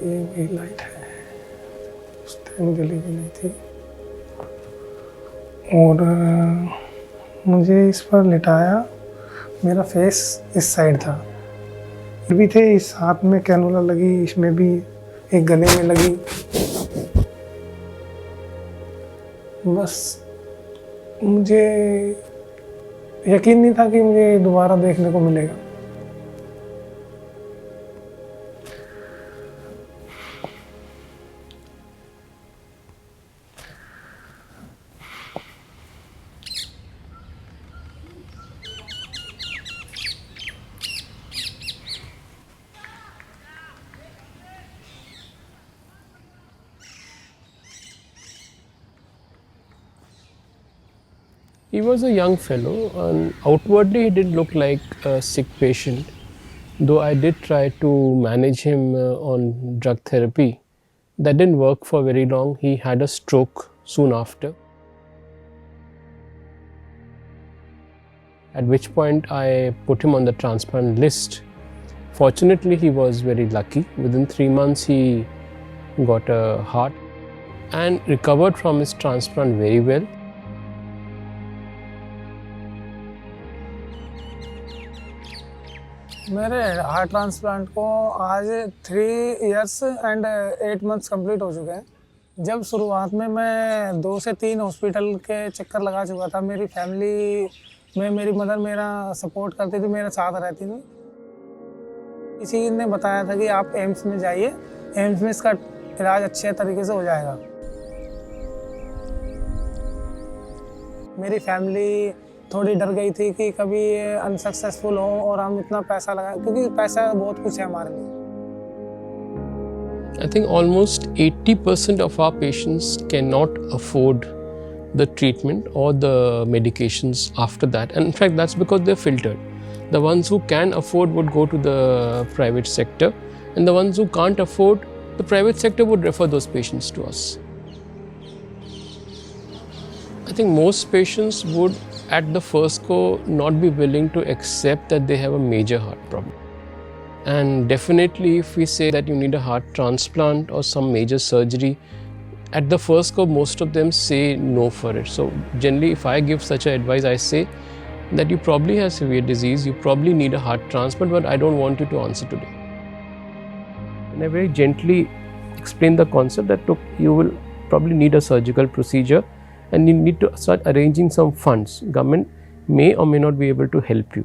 ये भी लाइट है, उस टाइम जली भी नहीं थी। और मुझे इस पर लिटाया, मेरा फेस इस साइड था, ये भी थे, इस हाथ में कैनुला लगी, इसमें भी एक गले में लगी। बस मुझे यकीन नहीं था कि मुझे दोबारा देखने को मिलेगा। He was a young fellow, and outwardly he didn't look like a sick patient, though I did try to manage him on drug therapy. That didn't work for very long. He had a stroke soon after, at which point I put him on the transplant list. Fortunately, he was very lucky. Within 3 months, he got a heart and recovered from his transplant very well. मेरे heart transplant को आज 3 years and 8 months complete हो चुके हैं। जब शुरुआत में मैं 2 से 3 हॉस्पिटल के चक्कर लगा चुका था, मेरी फैमिली में मेरी मदर मेरा सपोर्ट करती थी, मेरे साथ रहती थी। किसी ने बताया था कि आप एम्स में जाइए, एम्स में इसका इलाज अच्छे तरीके से हो जाएगा। मेरी फैमिली थोड़ी डर गई थी कि कभी अनसक्सेसफुल हो और हम इतना पैसा लगाएं, क्योंकि पैसा बहुत कुछ है हमारे लिए। I think almost 80% of our patients cannot afford the treatment or the medications after that. And in fact, that's because they're filtered. The ones who can afford would go to the private sector, and the ones who can't afford, the private sector would refer those patients to us. I think most patients would, at the first go, not be willing to accept that they have a major heart problem. And definitely, if we say that you need a heart transplant or some major surgery, at the first go, most of them say no for it. So generally, if I give such an advice, I say that you probably have severe disease, you probably need a heart transplant, but I don't want you to answer today. And I very gently explain the concept that look, you will probably need a surgical procedure and you need to start arranging some funds. Government may or may not be able to help you.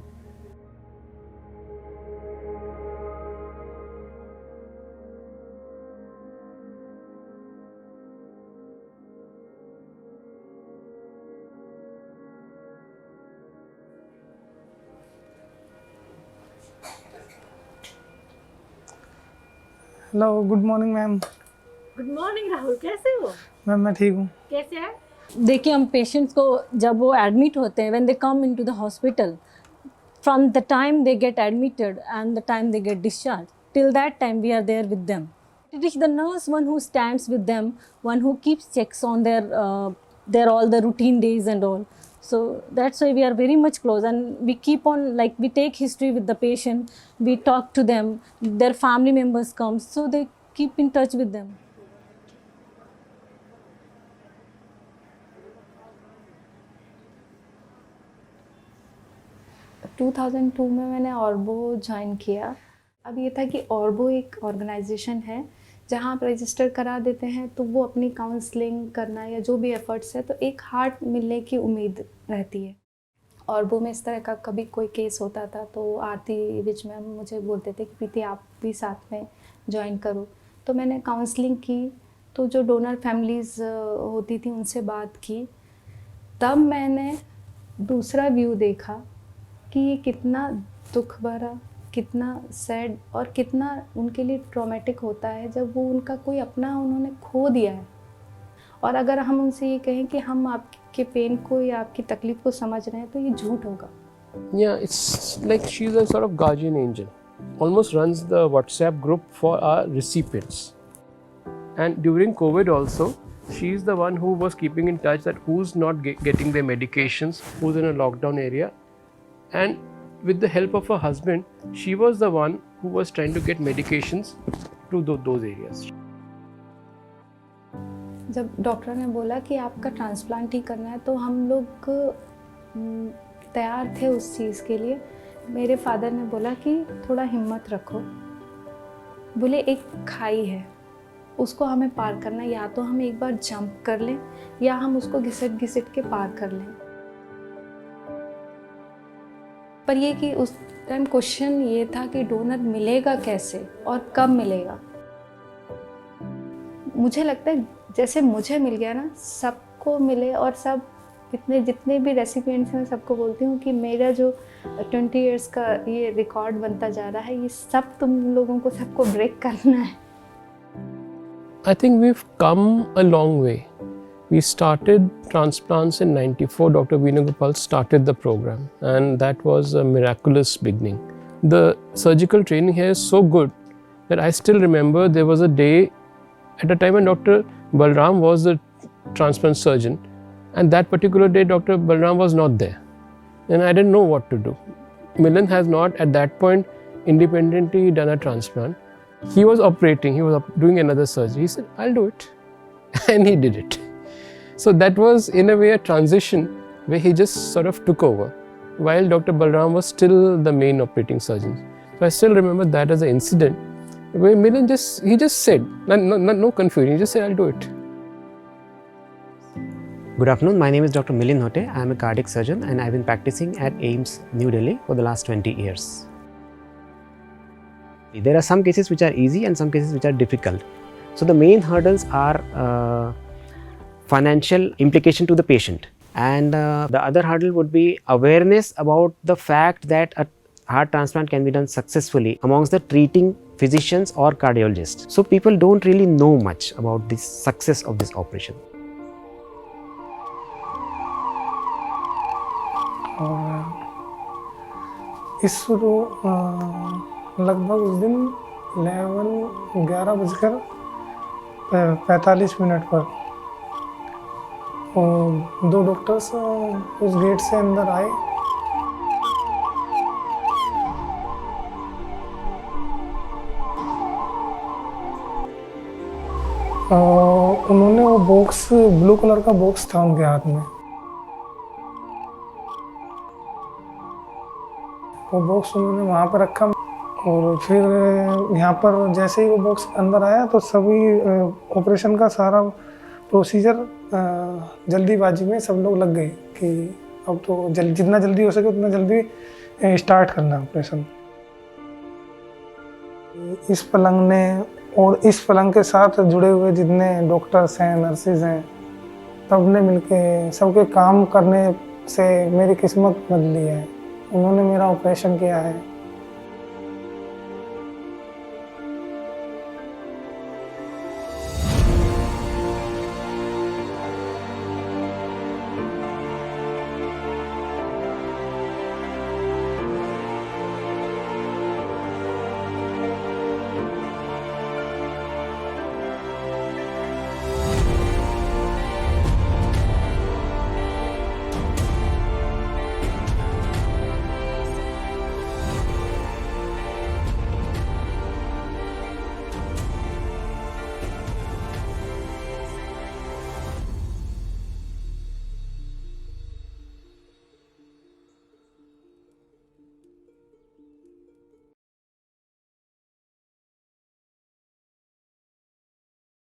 Hello, good morning ma'am. Good morning Rahul, कैसे हो? Ma'am मैं ठीक हूँ। कैसे है? देखिए, हम patients को जब वो एडमिट होते हैं, when they come into the hospital, from the time they get admitted and the time they get discharge, till that time we are there with them. It is the nurse one who stands with them, one who keeps checks on their all the routine days and all. So that's why we are very much close, and we keep on, like, we take history with the patient, we talk to them, their family members come, so they keep in touch with them. 2002 में मैंने ऑर्बो join किया। अब ये था कि ऑर्बो एक organisation है जहाँ आप रजिस्टर करा देते हैं तो वो अपनी काउंसलिंग करना या जो भी एफर्ट्स है तो एक हार्ट मिलने की उम्मीद रहती है। ऑर्बो में इस तरह का कभी कोई केस होता था तो आरती विच मैम मुझे बोलते थे कि प्रीति आप भी साथ में ज्वाइन करो। तो मैंने काउंसलिंग की, तो जो डोनर फैमिलीज़ होती थी उनसे बात की, तब मैंने दूसरा व्यू देखा कि ये कितना दुख भरा, कितना सैड और कितना उनके लिए ट्रॉमेटिक होता है जब वो उनका कोई अपना उन्होंने खो दिया है। और अगर हम उनसे ये कहें कि हम आपके पेन को या आपकी तकलीफ़ को समझ रहे हैं तो ये झूठ होगा। Yeah, it's like she's a sort of guardian angel. Almost runs the WhatsApp group for our recipients. And during COVID also, she's the one who was keeping in touch that who's not getting their medications, who's in a lockdown area. And with the help of her husband, she was the one who was trying to get medications improve those areas. जब doctor ने बोला कि आपका transplant ही करना है तो हम लोग तैयार थे उस चीज़ के लिए। मेरे फादर ने बोला कि थोड़ा हिम्मत रखो, बोले एक खाई है उसको हमें पार करना है, या तो हम एक बार जंप कर लें या हम उसको घिसट घिसट के पार कर लें। पर ये कि उस टाइम क्वेश्चन ये था कि डोनर मिलेगा कैसे और कब मिलेगा। मुझे लगता है जैसे मुझे मिल गया ना, सबको मिले, और सब इतने जितने भी रेसिपिएंट्स हैं सबको बोलती हूँ कि मेरा जो 20 इयर्स का ये रिकॉर्ड बनता जा रहा है, ये सब तुम लोगों को सबको ब्रेक करना है। I think we've come a long way. We started transplants in 94. Dr. Venugopal started the program, and that was a miraculous beginning. The surgical training here is so good that I still remember there was a day at a time when Dr. Balram was the transplant surgeon, and that particular day Dr. Balram was not there, and I didn't know what to do. Milan has not at that point independently done a transplant. He was operating, he was doing another surgery. He said, I'll do it. And he did it. So that was in a way a transition where he just sort of took over while Dr. Balram was still the main operating surgeon. So I still remember that as an incident where Milan he just said, no confusion, he just said, I'll do it. Good afternoon, my name is Dr. Milind Hote. I am a cardiac surgeon and I have been practicing at AIIMS, New Delhi for the last 20 years. There are some cases which are easy and some cases which are difficult. So the main hurdles are financial implication to the patient, and the other hurdle would be awareness about the fact that a heart transplant can be done successfully amongst the treating physicians or cardiologists. So people don't really know much about the success of this operation. इस शुरू लगभग उस दिन 11:45 पर दो doctors उस gate से अंदर आए। उन्होंने वो बॉक्स, ब्लू कलर का बॉक्स था उनके हाथ में, वो बॉक्स उन्होंने वहाँ पर रखा। और फिर यहाँ पर जैसे ही वो बॉक्स अंदर आया तो सभी ऑपरेशन का सारा प्रोसीजर जल्दीबाजी में सब लोग लग गए कि अब तो जितना जल्दी हो सके उतना जल्दी स्टार्ट करना ऑपरेशन। इस पलंग ने और इस पलंग के साथ जुड़े हुए जितने डॉक्टर्स हैं, नर्सेज हैं, सब ने मिलके सबके काम करने से मेरी किस्मत बदली है। उन्होंने मेरा ऑपरेशन किया है।